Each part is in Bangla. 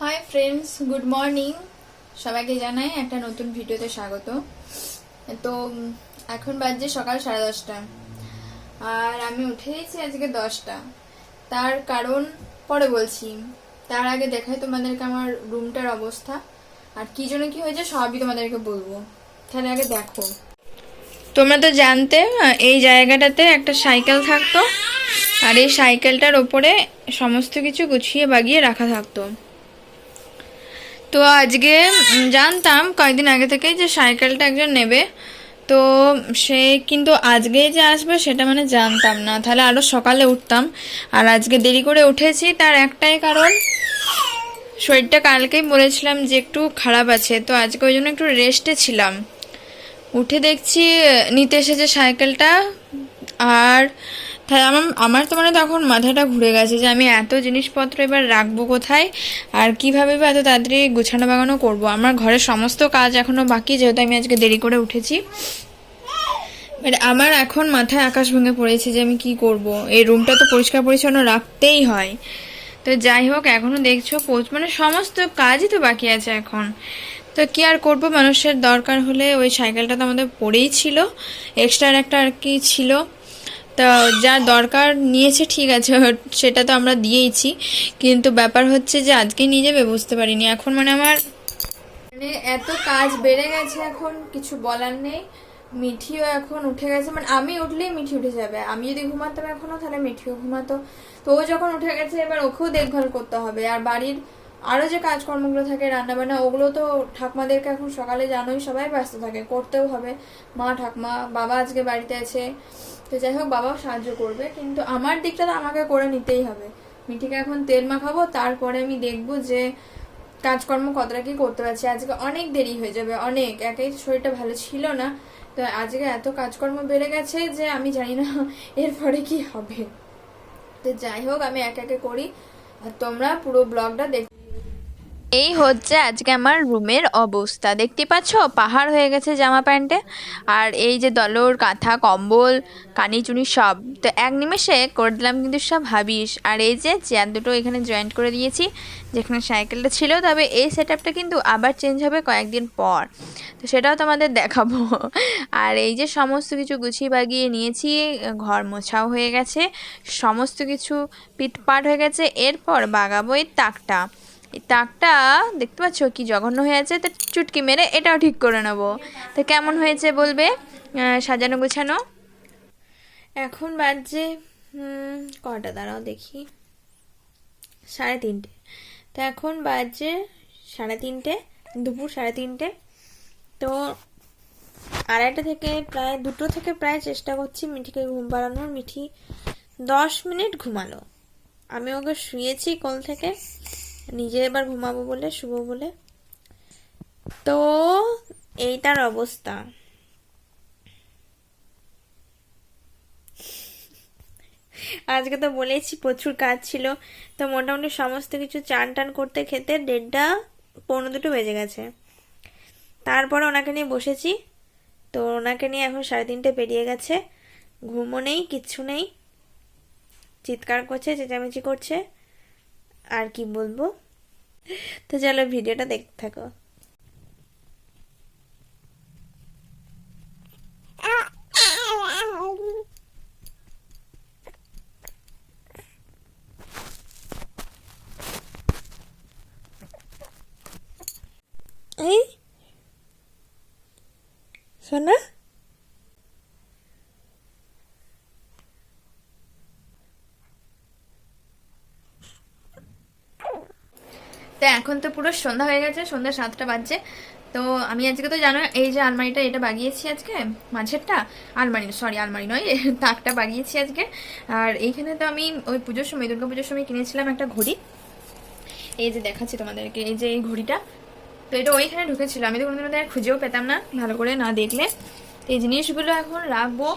Hi friends, good morning. সবাইকে জানাই একটা নতুন ভিডিওতে স্বাগত। তো এখন বাজে সকাল 10:30 আর আমি উঠে গেছি আজকে 10টা। তার কারণ পরে বলছি, তার আগে দেখাই তোমাদেরকে আমার রুমটার অবস্থা আর কি জন্য কি হয়েছে সবই তোমাদেরকে বলবো। তাহলে আগে দেখো। তোমরা তো জানতে এই জায়গাটাতে একটা সাইকেল থাকতো আর এই সাইকেলটার ওপরে সমস্ত কিছু গুছিয়ে বাগিয়ে রাখা থাকতো। তো আজকে জানতাম কয়েকদিন আগে থেকেই যে সাইকেলটা একজন নেবে, তো সে কিন্তু আজকেই যে আসবে সেটা মানে জানতাম না, তাহলে আরও সকালে উঠতাম। আর আজকে দেরি করে উঠেছি তার একটাই কারণ, শরীরটা কালকেই বলেছিলাম যে একটু খারাপ আছে, তো আজকে ওই জন্য একটু রেস্টে ছিলাম। উঠে দেখছি নিতে এসেছে সাইকেলটা। আর তাই আমার তো মানে তখন মাথাটা ঘুরে গেছে যে আমি এত জিনিসপত্র এবার রাখবো কোথায় আর কীভাবে বা এত তাড়াতাড়ি গুছানো বাগানো করবো। আমার ঘরের সমস্ত কাজ এখনও বাকি, যেহেতু আমি আজকে দেরি করে উঠেছি। বাট আমার এখন মাথায় আকাশ ভেঙে পড়েছে যে আমি কি করব। এই রুমটা তো পরিষ্কার পরিচ্ছন্ন রাখতেই হয়। তো যাই হোক, এখনও দেখছো মানে সমস্ত কাজই তো বাকি আছে এখন। তো কি আর করবো, মানুষের দরকার হলে ওই সাইকেলটা তো আমাদের পড়েই ছিল, এক্সট্রা একটা আর কি ছিল। তা যা দরকার নিয়েছে ঠিক আছে, সেটা তো আমরা দিয়েইছি, কিন্তু ব্যাপার হচ্ছে যে আজকে নিয়ে যাবে বুঝতে পারিনি। এখন মানে আমার মানে এত কাজ বেড়ে গেছে, এখন কিছু বলার নেই। মিঠিও এখন উঠে গেছে, মানে আমি উঠলেই মিঠি উঠে যাবে। আমি যদি ঘুমাতাম এখনো তাহলে মিঠিও ঘুমাতো। তো ও যখন উঠে গেছে এবার ওকেও দেখভাল করতে হবে। আর বাড়ির আরও যে কাজকর্মগুলো থাকে, রান্নাবান্না, ওগুলো তো ঠাকমাদেরকে এখন সকালে জানোই সবাই ব্যস্ত থাকে, করতেও হবে। মা, ঠাকমা, বাবা আজকে বাড়িতে আছে, তো যাই হোক বাবাও সাহায্য করবে, কিন্তু আমার দিকটা তো আমাকে করে নিতেই হবে। মিঠিকে এখন তেল মাখাবো, তারপরে আমি দেখবো যে কাজকর্ম কতটা কি করতে পারছি। আজকে অনেক দেরি হয়ে যাবে, অনেক। একাই শরীরটা ভালো ছিল না, তো আজকে এত কাজকর্ম বেড়ে গেছে যে আমি জানি না এরপরে কি হবে। তো যাই হোক, আমি একে একে করি আর তোমরা পুরো ব্লগটা দেখ। এই হচ্ছে আজকে আমার রুমের অবস্থা, দেখতে পাচ্ছ পাহাড় হয়ে গেছে জামা প্যান্টে। আর এই যে দলর, কাঁথা, কম্বল, কানি চুনি সব তো এক নিমেষে করে দিলাম কিন্তু সব হাবিস। আর এই যে চেয়ার দুটো এখানে জয়েন্ট করে দিয়েছি যেখানে সাইকেলটা ছিল, তবে এই সেট আপটা কিন্তু আবার চেঞ্জ হবে কয়েকদিন পর, তো সেটাও তোমাদের দেখাবো। আর এই যে সমস্ত কিছু গুছিয়ে বাগিয়ে নিয়েছি, ঘর মোছাও হয়ে গেছে, সমস্ত কিছু পিটপাট হয়ে গেছে। এরপর বাগাবো এই তাকটা। এই তাকটা দেখতে পাচ্ছ কি জঘন্য হয়ে আছে, তো চুটকি মেরে এটাও ঠিক করে নেবো। তো কেমন হয়েছে বলবে সাজানো গোছানো। এখন বাজছে কটা, দাঁড়াও দেখি, 3:30। তো এখন বাজছে 3:30, দুপুর 3:30। তো 2:30 থেকে প্রায় 2টো থেকে প্রায় চেষ্টা করছি মিঠিকে ঘুম পাড়ানোর। মিঠি 10 মিনিট ঘুমালো, আমি ওকে শুয়েছি কোল থেকে, নিজে এবার ঘুমাবো বলে, শুভ বলে। তো এইটার অবস্থা। আজকে তো বলেছি প্রচুর কাজ ছিল, তো মোটামুটি সমস্ত কিছু চান টান করতে খেতে 1:30 পৌনে 2 বেজে গেছে। তারপরে ওনাকে নিয়ে বসেছি, তো ওনাকে নিয়ে এখন 3:30 পেরিয়ে গেছে, ঘুমও নেই, কিচ্ছু নেই, চিৎকার করছে, চেঁচামেচি করছে, আর কি বলবো। তো চলো ভিডিওটা দেখতে থাকো। এই শোনা, তো এখন তো পুরো সন্ধ্যা হয়ে গেছে, সন্ধ্যা 7টা বাজছে। তো আমি আজকে তো জানো এই যে আলমারিটা এটা বাগিয়েছি আজকে, মাঝেরটা আলমারি, সরি আলমারি নয়, তাকটা বাগিয়েছি আজকে। আর এইখানে তো আমি ওই পুজোর সময়, দুর্গা পুজোর সময় কিনেছিলাম একটা ঘড়ি, এই যে দেখাচ্ছি তোমাদেরকে, এই যে এই ঘড়িটা। তো এটা ওইখানে ঢুকেছিল, আমি তো কোনোদিন আর খুঁজেও পেতাম না ভালো করে না দেখলে। এই জিনিসগুলো এখন রাখবো।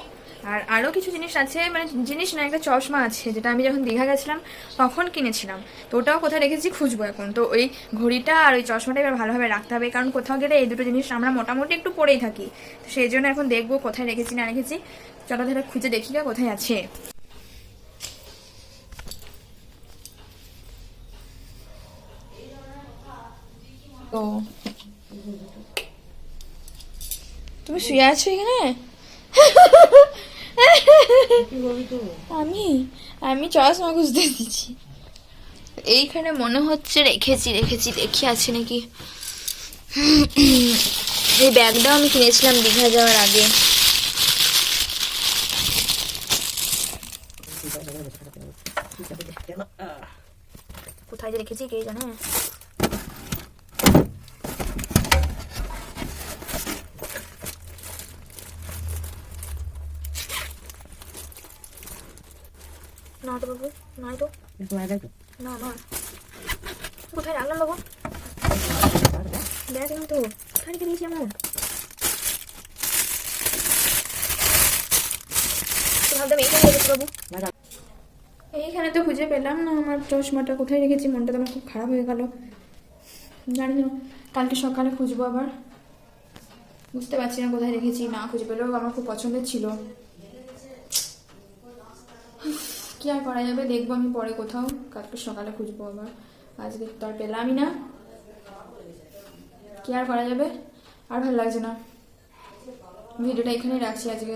আর আরও কিছু জিনিস আছে, মানে জিনিস না, একটা চশমা আছে যেটা আমি যখন দীঘা গেছিলাম তখন কিনেছিলাম, তো ওটাও কোথায় রেখেছি খুঁজবো এখন। তো ওই ঘড়িটা আর ওই চশমাটা এবার ভালোভাবে রাখতে হবে, কারণ কোথাও গেলে এই দুটো জিনিস আমরা মোটামুটি একটু পরেই থাকি, তো সেই জন্য এখন দেখবো কোথায় রেখেছি না রেখেছি। চলো তাহলে খুঁজে দেখি কোথায় আছে। ও তুমি শুয়ে আছো এখানে? আমি আমি চশমা খুঁজতে দিচ্ছি। এইখানে মনে হচ্ছে রেখেছি দেখি আছে নাকি। এই ব্যাগটাও আমি কিনেছিলাম দীঘা যাওয়ার আগে। কোথায় যে রেখেছি কে জানে। না তো বাবু, নাই তো, না না, কোথায় রাখলাম বাবু? দেখ তো কোথায় রেখে দিয়েছি আমার। ভাবলাম এইখানে রেখেছি বাবু। এইখানে তো খুঁজে পেলাম না আমার চশমাটা, কোথায় রেখেছি। মনটা তো আমার খুব খারাপ হয়ে গেল। জানি না, কালকে সকালে খুঁজবো আবার। বুঝতে পারছি না কোথায় রেখেছি। না খুঁজে পেলেও আমার খুব পছন্দের ছিল। কি আর করা যাবে, দেখবো আমি পরে কোথাও। কালকে সকালে খুঁজবো আবার, আজকে তো আর পেলামই না। কি আর করা যাবে, আর ভালো লাগছে না। ভিডিওটা এখানেই রাখছি আজকে।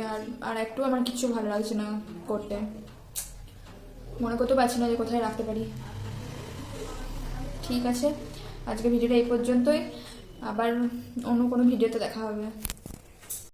আর একটু আমার কিছু ভালো লাগছে না করতে। মনে করতে পারছি না যে কোথায় রাখতে পারি। ঠিক আছে, আজকে ভিডিওটা এই পর্যন্তই। আবার অন্য কোনো ভিডিওতে দেখা হবে।